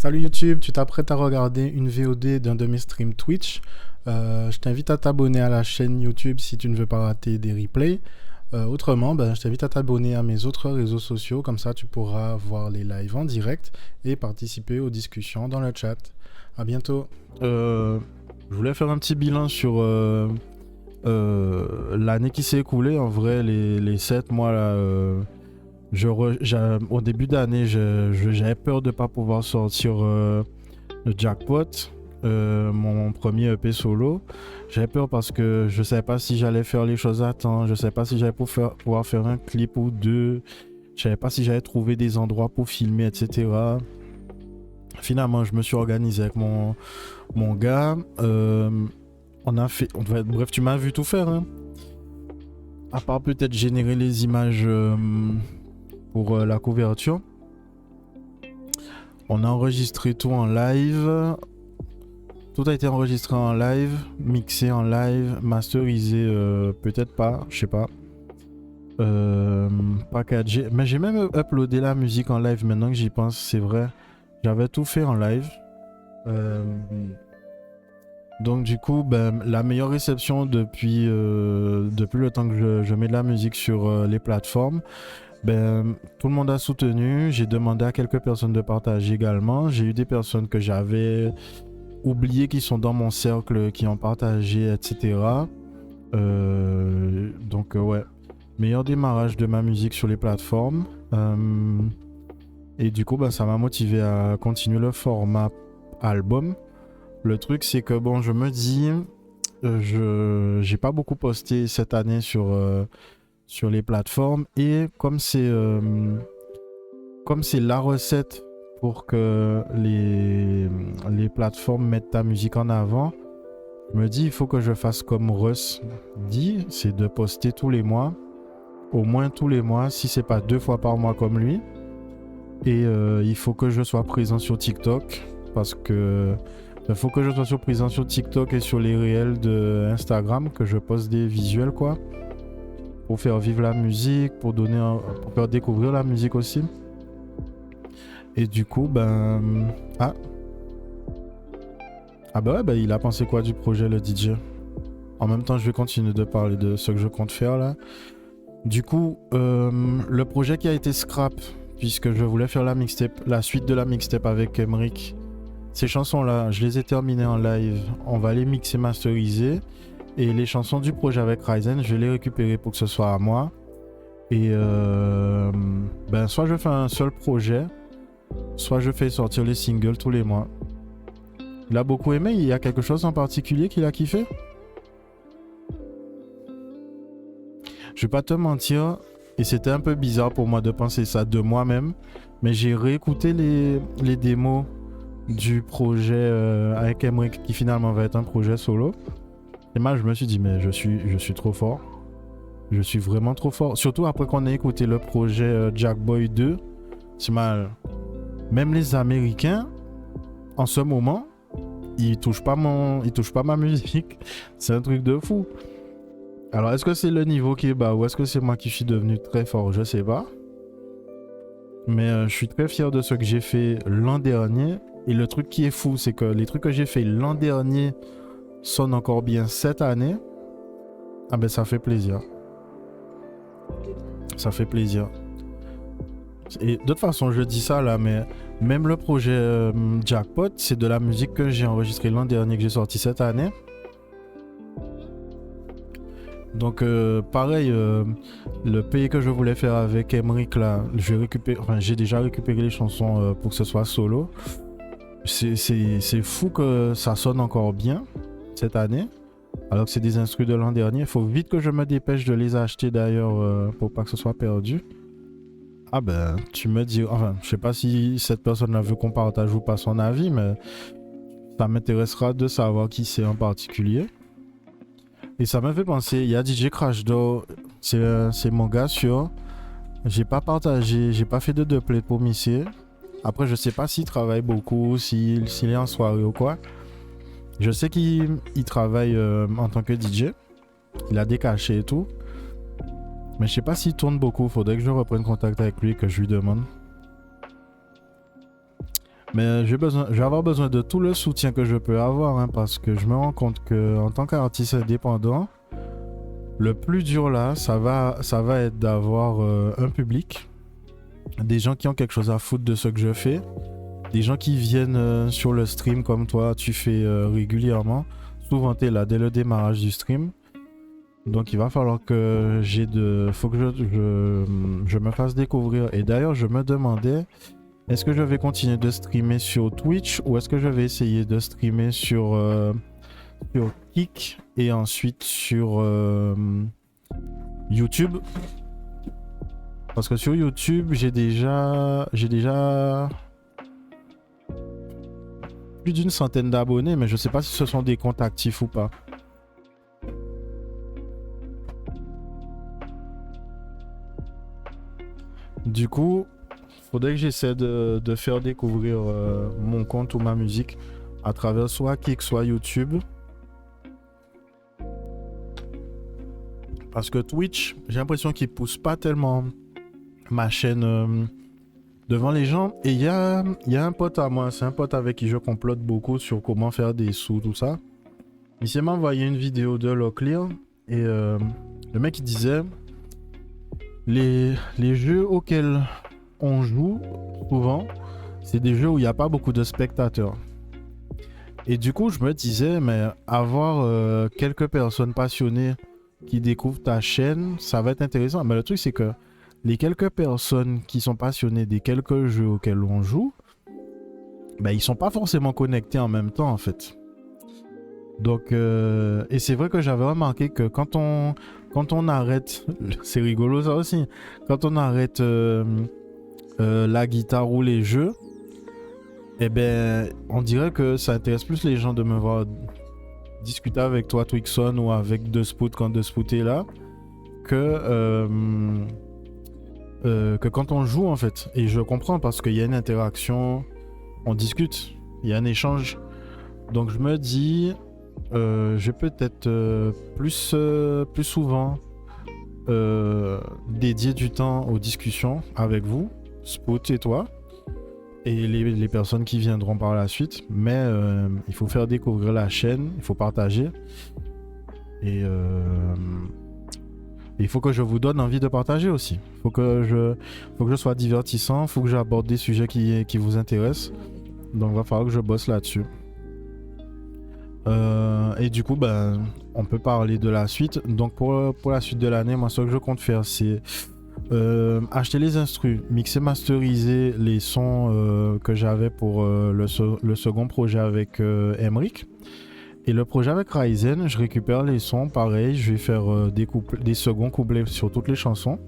Salut YouTube, tu t'apprêtes à regarder une VOD d'un de mes streams Twitch. Je t'invite à t'abonner à la chaîne YouTube si tu ne veux pas rater des replays. Autrement, je t'invite à t'abonner à mes autres réseaux sociaux, comme ça tu pourras voir les lives en direct et participer aux discussions dans le chat. À bientôt. Je voulais faire un petit bilan sur l'année qui s'est écoulée. En vrai, les 7 mois là. Au début d'année, j'avais peur de ne pas pouvoir sortir le jackpot, mon premier EP solo. J'avais peur parce que je ne savais pas si j'allais faire les choses à temps, je ne savais pas si j'allais pouvoir faire un clip ou deux, je ne savais pas si j'allais trouver des endroits pour filmer, etc. Finalement, je me suis organisé avec mon gars. Bref, tu m'as vu tout faire, hein. À part peut-être générer les images pour la couverture. On a enregistré tout en live. Tout a été enregistré en live, mixé en live, masterisé peut-être pas, je sais pas. Packagé. Mais j'ai même uploadé la musique en live maintenant que j'y pense, c'est vrai. J'avais tout fait en live. Donc du coup, la meilleure réception depuis le temps que je mets de la musique sur les plateformes, tout le monde a soutenu. J'ai demandé à quelques personnes de partager également. J'ai eu des personnes que j'avais oubliées qui sont dans mon cercle, qui ont partagé, etc. Ouais, meilleur démarrage de ma musique sur les plateformes. Et du coup, ça m'a motivé à continuer le format album. Le truc, c'est que je me dis, j'ai pas beaucoup posté cette année sur les plateformes, et comme c'est la recette pour que les plateformes mettent ta musique en avant, je me dis il faut que je fasse comme Russ dit, c'est de poster tous les mois, au moins tous les mois, si c'est pas 2 fois par mois comme lui. Et il faut que je sois présent sur TikTok, parce que il faut que je sois présent sur TikTok et sur les réels de Instagram, que je poste des visuels quoi, pour faire vivre la musique, pour faire découvrir la musique aussi. Et du coup, il a pensé quoi du projet, le DJ? En même temps, je vais continuer de parler de ce que je compte faire là. Du coup, le projet qui a été scrap, puisque je voulais faire la suite de la mixtape avec Emric. Ces chansons-là, je les ai terminées en live. On va les mixer, masteriser. Et les chansons du projet avec Ryzen, je vais les récupérer pour que ce soit à moi. Et soit je fais un seul projet, soit je fais sortir les singles tous les mois. Il a beaucoup aimé. Il y a quelque chose en particulier qu'il a kiffé? Je vais pas te mentir, et c'était un peu bizarre pour moi de penser ça de moi-même, mais j'ai réécouté les démos du projet avec Emric, qui finalement va être un projet solo. Et moi je me suis dit mais je suis trop fort. Je suis vraiment trop fort. Surtout après qu'on ait écouté le projet Jackboy 2. C'est mal. Même les Américains, en ce moment, ils touchent pas ma musique. C'est un truc de fou. Alors est-ce que c'est le niveau qui est bas, ou est-ce que c'est moi qui suis devenu très fort? Je sais pas. Mais je suis très fier de ce que j'ai fait l'an dernier. Et le truc qui est fou, c'est que les trucs que j'ai fait l'an dernier sonnent encore bien cette année. Ça fait plaisir. Ça fait plaisir. Et de toute façon, je dis ça là, mais même le projet Jackpot, c'est de la musique que j'ai enregistrée l'an dernier, que j'ai sorti cette année. Donc pareil, le pays que je voulais faire avec Emric là, j'ai déjà récupéré les chansons pour que ce soit solo. C'est fou que ça sonne encore bien cette année, alors que c'est des instrus de l'an dernier. Il faut vite que je me dépêche de les acheter d'ailleurs pour pas que ce soit perdu. Tu me dis, je sais pas si cette personne veut qu'on partage ou pas son avis, mais ça m'intéressera de savoir qui c'est en particulier. Et ça m'a fait penser, il y a DJ Crash Door, c'est mon gars sûr. J'ai pas partagé, j'ai pas fait de play pour Missy. Après, je sais pas s'il travaille beaucoup, s'il est en soirée ou quoi. Je sais qu'il travaille en tant que DJ. Il a des cachets et tout. Mais je sais pas s'il tourne beaucoup. Faudrait que je reprenne contact avec lui et que je lui demande. Mais je vais avoir besoin de tout le soutien que je peux avoir, hein, parce que je me rends compte que en tant qu'artiste indépendant, le plus dur là, ça va être d'avoir un public, des gens qui ont quelque chose à foutre de ce que je fais, des gens qui viennent sur le stream comme toi, tu fais régulièrement. Souvent, tu es là dès le démarrage du stream. Donc, il va falloir que faut que je me fasse découvrir. Et d'ailleurs, je me demandais, est-ce que je vais continuer de streamer sur Twitch ou est-ce que je vais essayer de streamer sur Kick et ensuite sur YouTube? Parce que sur YouTube, j'ai déjà plus d'une centaine d'abonnés, mais je sais pas si ce sont des comptes actifs ou pas. Du coup, faudrait que j'essaie de faire découvrir mon compte ou ma musique à travers soit Kick, soit YouTube. Parce que Twitch, j'ai l'impression qu'il pousse pas tellement ma chaîne devant les gens. Et il y a un pote à moi, c'est un pote avec qui je complote beaucoup sur comment faire des sous, tout ça. Il s'est envoyé une vidéo de Locklear et le mec il disait les jeux auxquels on joue souvent, c'est des jeux où il n'y a pas beaucoup de spectateurs. Et du coup, je me disais, mais avoir quelques personnes passionnées qui découvrent ta chaîne, ça va être intéressant. Mais le truc, c'est que les quelques personnes qui sont passionnées des quelques jeux auxquels on joue, ben, ils sont pas forcément connectés en même temps, en fait. Donc, et c'est vrai que j'avais remarqué que quand on arrête, c'est rigolo ça aussi, quand on arrête la guitare ou les jeux, eh ben, on dirait que ça intéresse plus les gens de me voir discuter avec toi, Twixon, ou avec Despout quand Despout est là, que quand on joue en fait. Et je comprends parce qu'il y a une interaction, on discute, il y a un échange. Donc je me dis, je vais peut-être plus souvent dédier du temps aux discussions avec vous, Spout et toi, et les personnes qui viendront par la suite. Mais il faut faire découvrir la chaîne, il faut partager. Et il faut que je vous donne envie de partager aussi. Il faut que je sois divertissant, il faut que j'aborde des sujets qui vous intéressent. Donc il va falloir que je bosse là-dessus. Et du coup, ben, on peut parler de la suite. Donc pour la suite de l'année, moi ce que je compte faire, c'est acheter les instrus, mixer, masteriser les sons que j'avais pour le second projet avec Emric. Et le projet avec Ryzen, je récupère les sons, pareil, je vais faire des seconds couplets sur toutes les chansons.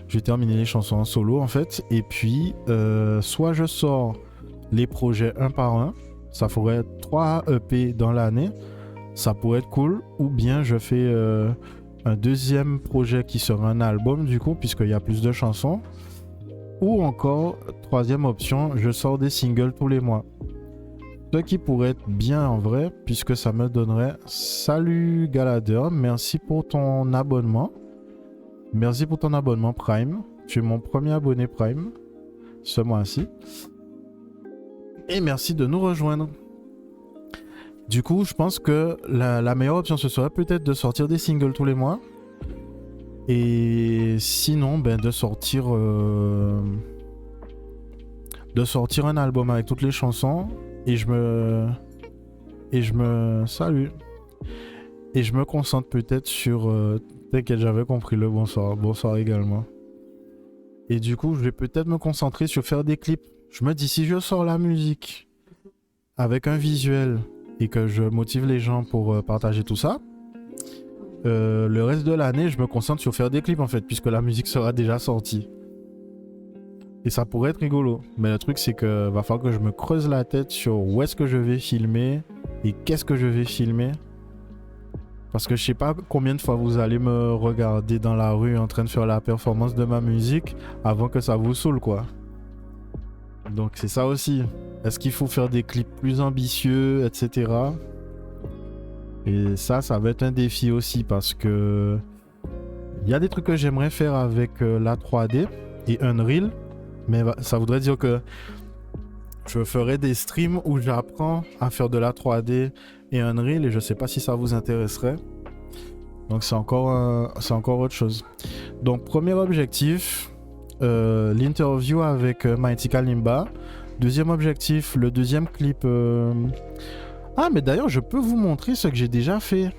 Je vais terminer les chansons en solo en fait. Et puis, soit je sors les projets un par un, ça ferait 3 EP dans l'année, ça pourrait être cool. Ou bien je fais un deuxième projet qui sera un album du coup, puisqu'il y a plus de chansons. Ou encore, troisième option, je sors des singles tous les mois. Ce qui pourrait être bien en vrai, puisque ça me donnerait... Salut Galader, merci pour ton abonnement. Merci pour ton abonnement Prime. Tu es mon premier abonné Prime ce mois-ci. Et merci de nous rejoindre. Du coup, je pense que la meilleure option, ce serait peut-être de sortir des singles tous les mois. Et sinon, ben, de sortir un album avec toutes les chansons. Et je me concentre peut-être sur... T'inquiète, j'avais compris le bonsoir. Bonsoir également. Et du coup, je vais peut-être me concentrer sur faire des clips. Je me dis, si je sors la musique avec un visuel et que je motive les gens pour partager tout ça, le reste de l'année, je me concentre sur faire des clips en fait, puisque la musique sera déjà sortie. Et ça pourrait être rigolo. Mais le truc, c'est que va falloir que je me creuse la tête sur où est-ce que je vais filmer et qu'est-ce que je vais filmer. Parce que je sais pas combien de fois vous allez me regarder dans la rue en train de faire la performance de ma musique avant que ça vous saoule, quoi. Donc c'est ça aussi. Est-ce qu'il faut faire des clips plus ambitieux, etc. Et ça va être un défi aussi parce que il y a des trucs que j'aimerais faire avec la 3D et Unreal. Mais ça voudrait dire que Je ferai des streams où j'apprends à faire de la 3D et Unreal et je sais pas si ça vous intéresserait. Donc c'est encore autre chose. Donc premier objectif, l'interview avec Mighty Kalimba. Deuxième objectif, le deuxième clip. Ah mais d'ailleurs je peux vous montrer ce que j'ai déjà fait.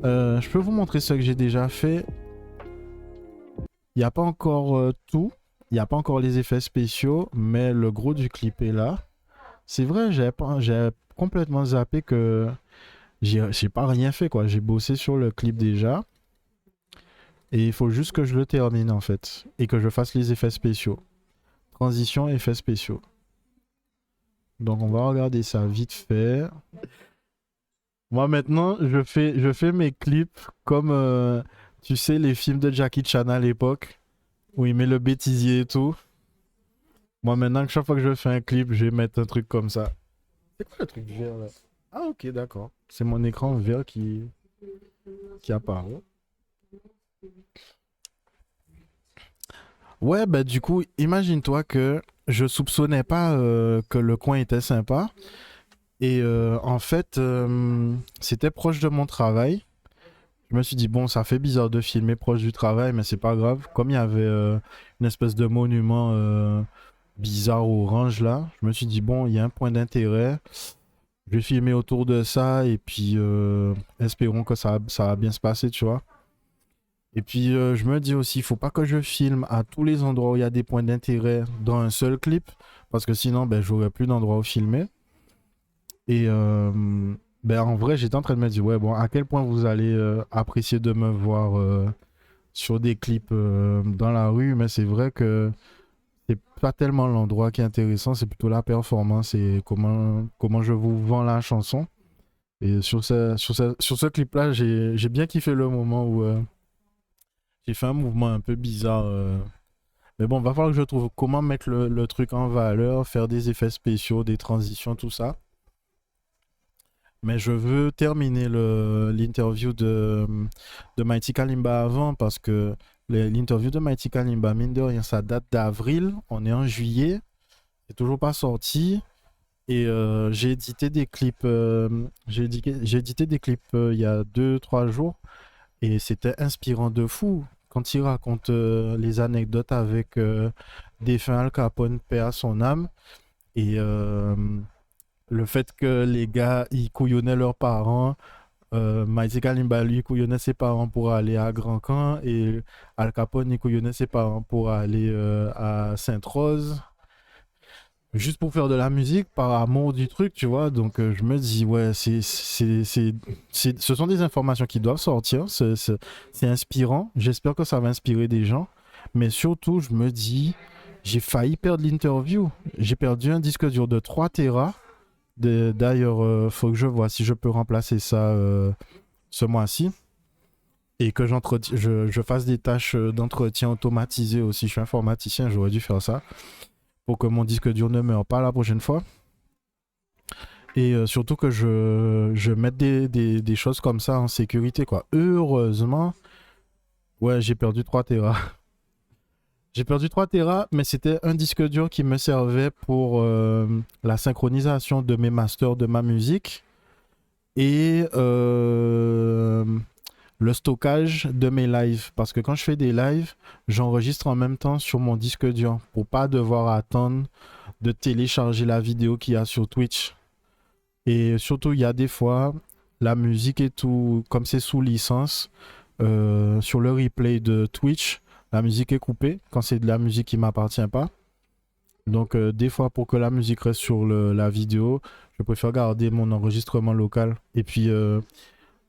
Je peux vous montrer ce que j'ai déjà fait. Il n'y a pas encore tout. Il n'y a pas encore les effets spéciaux, mais le gros du clip est là. C'est vrai, j'ai complètement zappé que j'ai pas rien fait quoi. J'ai bossé sur le clip déjà. Et il faut juste que je le termine en fait. Et que je fasse les effets spéciaux. Transition, effets spéciaux. Donc on va regarder ça vite fait. Moi maintenant, je fais mes clips comme, tu sais, les films de Jackie Chan à l'époque. Où il met le bêtisier et tout. Moi maintenant, chaque fois que je fais un clip, je vais mettre un truc comme ça. C'est quoi le truc vert là? Ah ok, d'accord. C'est mon écran vert qui apparaît. Ouais, bah du coup, imagine-toi que je soupçonnais pas que le coin était sympa. Et en fait, c'était proche de mon travail. Je me suis dit, bon, ça fait bizarre de filmer proche du travail, mais c'est pas grave. Comme il y avait une espèce de monument bizarre orange là, je me suis dit, bon, il y a un point d'intérêt. Je vais filmer autour de ça et puis espérons que ça va bien se passer, tu vois. Et puis je me dis aussi, il faut pas que je filme à tous les endroits où il y a des points d'intérêt dans un seul clip, parce que sinon, ben, j'aurais plus d'endroits où filmer. Et ben, en vrai, j'étais en train de me dire, ouais, bon, à quel point vous allez apprécier de me voir sur des clips dans la rue, mais c'est vrai que c'est pas tellement l'endroit qui est intéressant, c'est plutôt la performance et comment je vous vends la chanson. Et sur ce clip-là, j'ai bien kiffé le moment où j'ai fait un mouvement un peu bizarre. Mais bon, va falloir que je trouve comment mettre le truc en valeur, faire des effets spéciaux, des transitions, tout ça. Mais je veux terminer l'interview de Mighty Kalimba avant parce que l'interview de Mighty Kalimba, mine de rien, ça date d'avril. On est en juillet. C'est toujours pas sorti. Et j'ai édité des clips, j'ai édité des clips il y a 2 3 jours. Et c'était inspirant de fou. Quand il raconte les anecdotes avec défunt Al Capone, paix à son âme. Et le fait que les gars, ils couillonnaient leurs parents. Mighty Kalimba, lui, couillonnait ses parents pour aller à Grand Camp. Et Al Capone, il couillonnait ses parents pour aller à Sainte-Rose. Juste pour faire de la musique, par amour du truc, tu vois. Donc je me dis, ouais, ce sont des informations qui doivent sortir. C'est inspirant. J'espère que ça va inspirer des gens. Mais surtout, je me dis, j'ai failli perdre l'interview. J'ai perdu un disque dur de 3 Tera. D'ailleurs, faut que je vois si je peux remplacer ça ce mois-ci. Et que je fasse des tâches d'entretien automatisées aussi. Je suis informaticien, j'aurais dû faire ça. Pour que mon disque dur ne meure pas la prochaine fois. Et surtout que je mette des choses comme ça en sécurité, quoi. Heureusement, ouais, j'ai perdu 3 Tera. J'ai perdu 3 Tera, mais c'était un disque dur qui me servait pour la synchronisation de mes masters de ma musique et le stockage de mes lives. Parce que quand je fais des lives, j'enregistre en même temps sur mon disque dur pour pas devoir attendre de télécharger la vidéo qu'il y a sur Twitch. Et surtout, il y a des fois, la musique et tout, comme c'est sous licence, sur le replay de Twitch, la musique est coupée quand c'est de la musique qui m'appartient pas. Donc, des fois, pour que la musique reste sur la vidéo, je préfère garder mon enregistrement local. Et puis,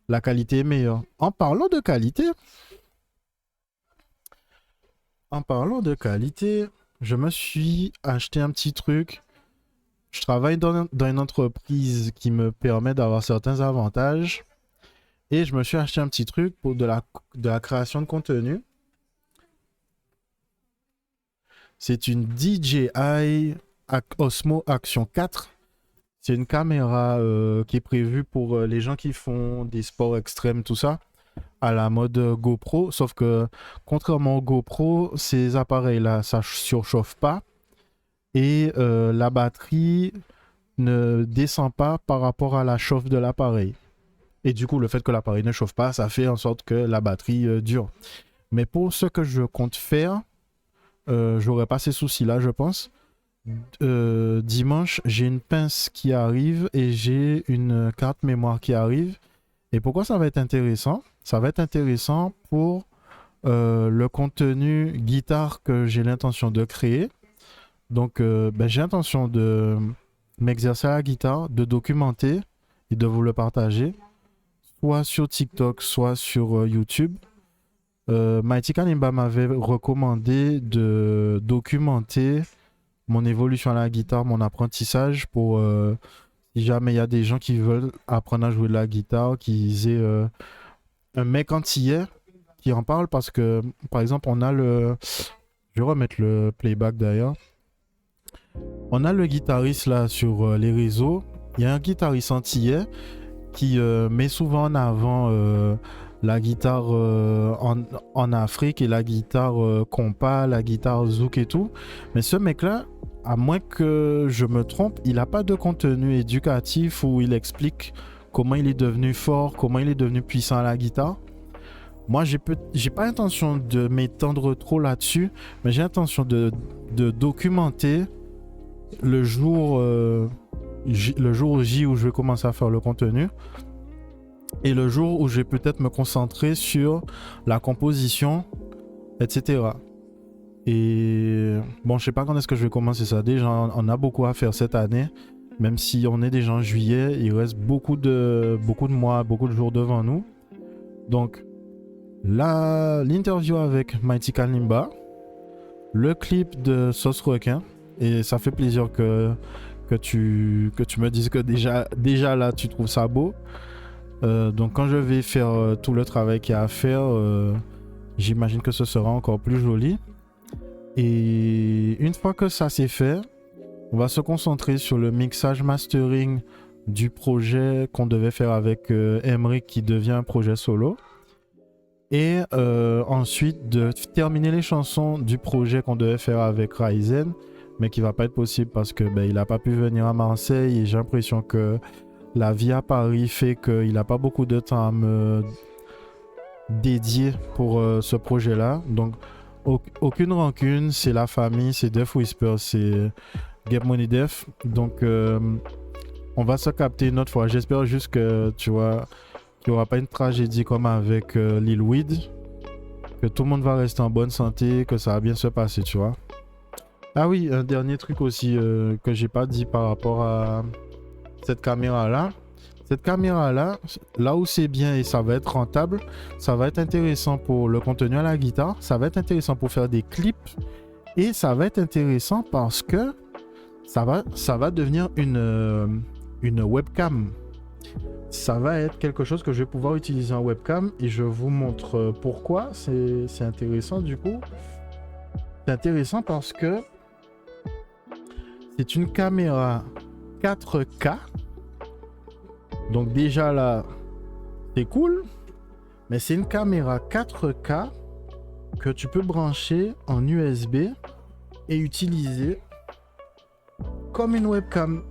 la qualité est meilleure. En parlant de qualité, je me suis acheté un petit truc. Je travaille dans une entreprise qui me permet d'avoir certains avantages. Et je me suis acheté un petit truc pour de la création de contenu. C'est une DJI Osmo Action 4. C'est une caméra qui est prévue pour les gens qui font des sports extrêmes, tout ça, à la mode GoPro. Sauf que, contrairement au GoPro, ces appareils-là, ça surchauffe pas. et la batterie ne descend pas par rapport à la chauffe de l'appareil. Et du coup, le fait que l'appareil ne chauffe pas, ça fait en sorte que la batterie dure. Mais pour ce que je compte faire, j'aurai pas ces soucis-là, je pense. Dimanche, j'ai une pince qui arrive et j'ai une carte mémoire qui arrive. Et pourquoi ça va être intéressant? Ça va être intéressant pour le contenu guitare que j'ai l'intention de créer. Donc, j'ai l'intention de m'exercer à la guitare, de documenter et de vous le partager, soit sur TikTok, soit sur YouTube. Mighty Kalimba m'avait recommandé de documenter mon évolution à la guitare, mon apprentissage pour si jamais il y a des gens qui veulent apprendre à jouer de la guitare, qu'ils aient un mec antillais qui en parle parce que, par exemple, on a le... Je vais remettre le playback d'ailleurs. On a le guitariste là sur les réseaux. Il y a un guitariste antillais qui met souvent en avant la guitare en Afrique et la guitare compas, la guitare zouk et tout. Mais ce mec-là, à moins que je me trompe, il n'a pas de contenu éducatif où il explique comment il est devenu fort, comment il est devenu puissant à la guitare. Moi, j'ai pas intention de m'étendre trop là-dessus, mais j'ai intention de documenter le jour J où je vais commencer à faire le contenu et le jour où je vais peut-être me concentrer sur la composition, etc. Et bon, je sais pas quand est-ce que je vais commencer ça. Déjà, on a beaucoup à faire cette année. Même si on est déjà en juillet, il reste beaucoup de mois, beaucoup de jours devant nous. Donc, l'interview avec Mighty Kalimba, le clip de Sauce Requin, et ça fait plaisir que tu me dises que déjà là, tu trouves ça beau. Donc, quand je vais faire tout le travail qu'il y a à faire, j'imagine que ce sera encore plus joli. Et une fois que ça c'est fait, on va se concentrer sur le mixage mastering du projet qu'on devait faire avec Emric qui devient un projet solo. Et ensuite de terminer les chansons du projet qu'on devait faire avec Ryzen, mais qui va pas être possible parce que il n'a pas pu venir à Marseille et j'ai l'impression que la vie à Paris fait qu'il n'a pas beaucoup de temps à me dédier pour ce projet-là. Donc aucune rancune, c'est la famille, c'est Def Whisper, c'est Get Money Def. Donc on va se capter une autre fois. J'espère juste que tu vois qu'il n'y aura pas une tragédie comme avec Lil Weed, que tout le monde va rester en bonne santé, que ça va bien se passer, tu vois. Ah oui, un dernier truc aussi que j'ai pas dit par rapport à cette caméra-là. Cette caméra-là, là où c'est bien et ça va être rentable, ça va être intéressant pour le contenu à la guitare, ça va être intéressant pour faire des clips et ça va être intéressant parce que ça va devenir une webcam. Ça va être quelque chose que je vais pouvoir utiliser en webcam et je vous montre pourquoi c'est intéressant du coup. C'est intéressant parce que c'est une caméra 4K. Donc déjà là, c'est cool. Mais c'est une caméra 4K que tu peux brancher en USB et utiliser comme une webcam.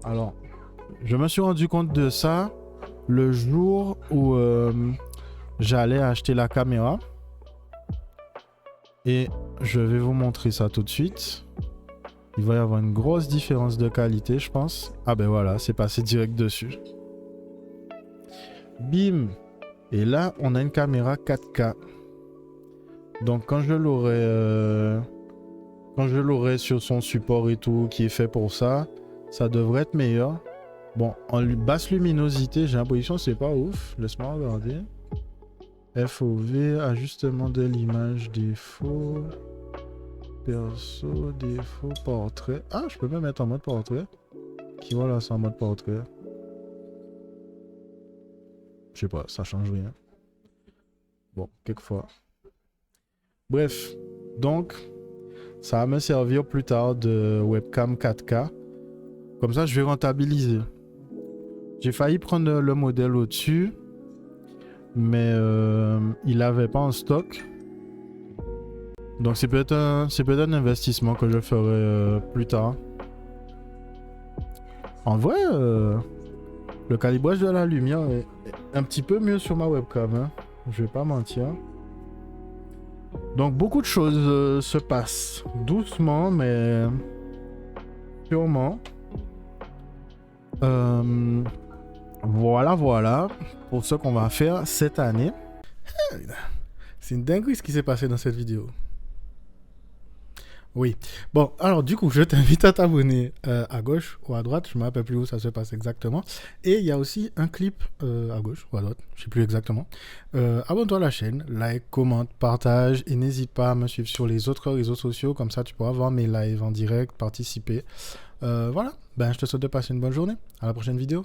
Alors, je me suis rendu compte de ça le jour où j'allais acheter la caméra. Et je vais vous montrer ça tout de suite. Il va y avoir une grosse différence de qualité, je pense. Ah ben voilà, c'est passé direct dessus. Bim! Et là, on a une caméra 4K. Donc quand je l'aurai sur son support et tout, qui est fait pour ça, ça devrait être meilleur. Bon, en basse luminosité, j'ai l'impression que c'est pas ouf. Laisse-moi regarder. FOV, ajustement de l'image, défaut. Perso, défaut, portrait. Ah, je peux même mettre en mode portrait. Qui voilà, c'est en mode portrait. Je sais pas, ça change rien. Bon, quelquefois. Bref, donc, ça va me servir plus tard de webcam 4K. Comme ça, je vais rentabiliser. J'ai failli prendre le modèle au-dessus, mais il n'avait pas en stock. Donc c'est peut-être un investissement que je ferai plus tard. En vrai, le calibrage de la lumière est un petit peu mieux sur ma webcam, hein. Je vais pas mentir. Donc beaucoup de choses se passent doucement, mais sûrement. Voilà pour ce qu'on va faire cette année. C'est une dinguerie ce qui s'est passé dans cette vidéo. Oui. Bon, alors du coup, je t'invite à t'abonner à gauche ou à droite. Je ne me rappelle plus où ça se passe exactement. Et il y a aussi un clip à gauche ou à droite. Je ne sais plus exactement. Abonne-toi à la chaîne, like, commente, partage. Et n'hésite pas à me suivre sur les autres réseaux sociaux. Comme ça, tu pourras voir mes lives en direct, participer. Voilà. Ben, je te souhaite de passer une bonne journée. À la prochaine vidéo.